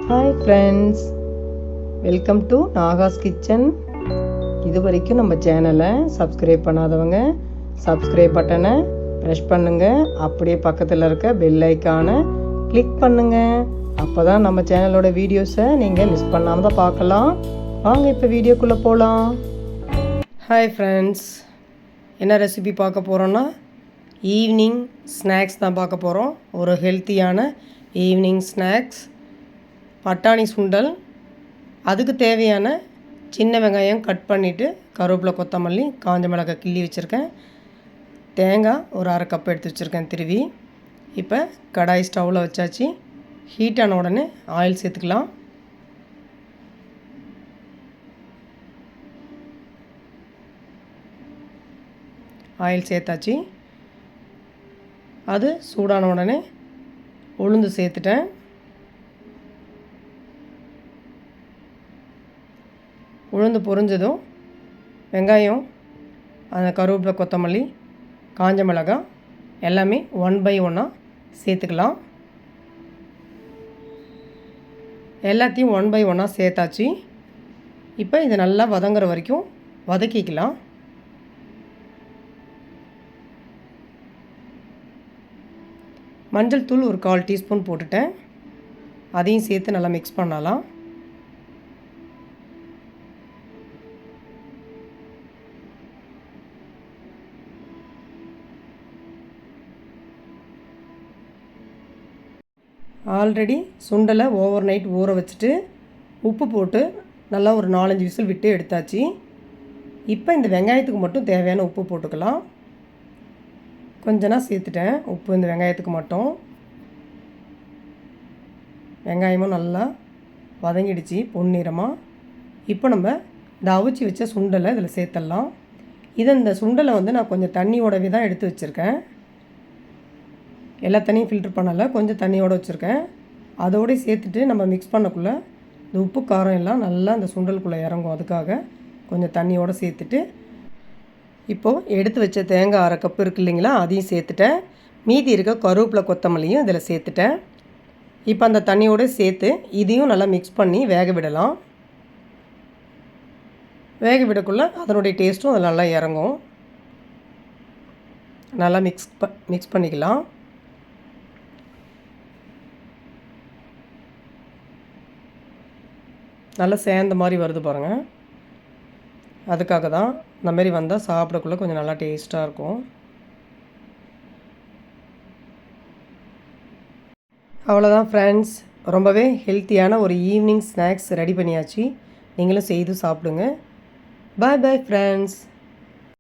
Hi friends, welcome to Nahash kitchen. இது வரைக்கும் நம்ம சேனலை சப்ஸ்கிரைப் பண்ணாதவங்க சப்ஸ்கிரைப் பட்டனை ப்ரெஸ் பண்ணுங்கள். அப்படியே பக்கத்தில் இருக்க பெல் ஐக்கானை கிளிக் பண்ணுங்கள். அப்போ தான் நம்ம சேனலோட வீடியோஸை நீங்கள் மிஸ் பண்ணாமல் தான் பார்க்கலாம். வாங்க இப்போ வீடியோக்குள்ளே போகலாம். ஹாய் ஃப்ரெண்ட்ஸ், என்ன ரெசிபி பார்க்க போகிறோன்னா ஈவினிங் ஸ்நாக்ஸ் தான் பார்க்க போகிறோம். ஒரு ஹெல்த்தியான ஈவினிங் ஸ்நாக்ஸ் பட்டாணி சுண்டல். அதுக்கு தேவையான சின்ன வெங்காயம் கட் பண்ணிவிட்டு கருவேப்பிலை, கொத்தமல்லி, காஞ்ச மிளகாய் கிள்ளி வச்சுருக்கேன். தேங்காய் ஒரு அரை கப் எடுத்து வச்சுருக்கேன் திருவி. இப்போ கடாய் ஸ்டவ்வில் வச்சாச்சு. ஹீட் ஆன உடனே ஆயில் சேர்த்துக்கலாம். ஆயில் சேர்த்தாச்சு. அது சூடான உடனே உளுந்து சேர்த்துட்டேன். உளுந்து பொரிஞ்சதும் வெங்காயம், அந்த கருவேப்பிலை, கொத்தமல்லி, காஞ்ச மிளகாய் எல்லாமே 1 by 1 சேர்த்துக்கலாம். எல்லாத்தையும் 1 by 1 சேர்த்தாச்சு. இப்போ இதை நல்லா வதங்குற வரைக்கும் வதக்கிக்கலாம். மஞ்சள் தூள் ஒரு 1/4 டீஸ்பூன் போட்டுட்டேன். அதையும் சேர்த்து நல்லா மிக்ஸ் பண்ணலாம். ஆல்ரெடி சுண்டலை ஓவர் நைட் ஊற வச்சுட்டு உப்பு போட்டு நல்லா ஒரு 4-5 விசில் விட்டு எடுத்தாச்சு. இப்போ இந்த வெங்காயத்துக்கு மட்டும் தேவையான உப்பு போட்டுக்கலாம். கொஞ்சம் சேர்த்துட்டேன் உப்பு இந்த வெங்காயத்துக்கு மட்டும். வெங்காயமும் நல்லா வதங்கிடுச்சு பொன்னிறமாக. இப்போ நம்ம இந்த அவிச்சி வச்ச சுண்டலை இதில் சேர்த்துடலாம். இந்த சுண்டலை நான் கொஞ்சம் தண்ணியோடவே தான் எடுத்து வச்சுருக்கேன். எல்லா தண்ணியும் ஃபில்ட்ரு பண்ணலை, கொஞ்சம் தண்ணியோடு வச்சுருக்கேன். அதோடு சேர்த்துட்டு நம்ம மிக்ஸ் பண்ணக்குள்ளே இந்த உப்பு காரம் எல்லாம் நல்லா அந்த சுண்டலுக்குள்ளே இறங்கும். அதுக்காக கொஞ்சம் தண்ணியோடு சேர்த்துட்டு இப்போது எடுத்து வச்ச தேங்காய் அரை கப்பு இருக்குது இல்லைங்களா, அதையும் சேர்த்துட்டேன். மீதி இருக்க கருவேப்பிலை, கொத்தமல்லியும் இதில் சேர்த்துட்டேன். இப்போ அந்த தண்ணியோடு சேர்த்து இதையும் நல்லா மிக்ஸ் பண்ணி வேக விடலாம். வேக விடக்குள்ளே அதனுடைய டேஸ்ட்டும் அதில் நல்லா இறங்கும். நல்லா மிக்ஸ் பண்ணிக்கலாம். நல்லா சேர்ந்த மாதிரி வருது பாருங்கள். அதுக்காக தான் இந்த மாதிரி வந்தால் சாப்பிடக்குள்ளே கொஞ்சம் நல்லா டேஸ்ட்டாக இருக்கும். அவ்வளோதான் ஃப்ரெண்ட்ஸ், ரொம்பவே ஹெல்த்தியான ஒரு ஈவினிங் ஸ்நாக்ஸ் ரெடி பண்ணியாச்சு. நீங்களும் செய்து சாப்பிடுங்க. பாய் பாய் ஃப்ரெண்ட்ஸ்.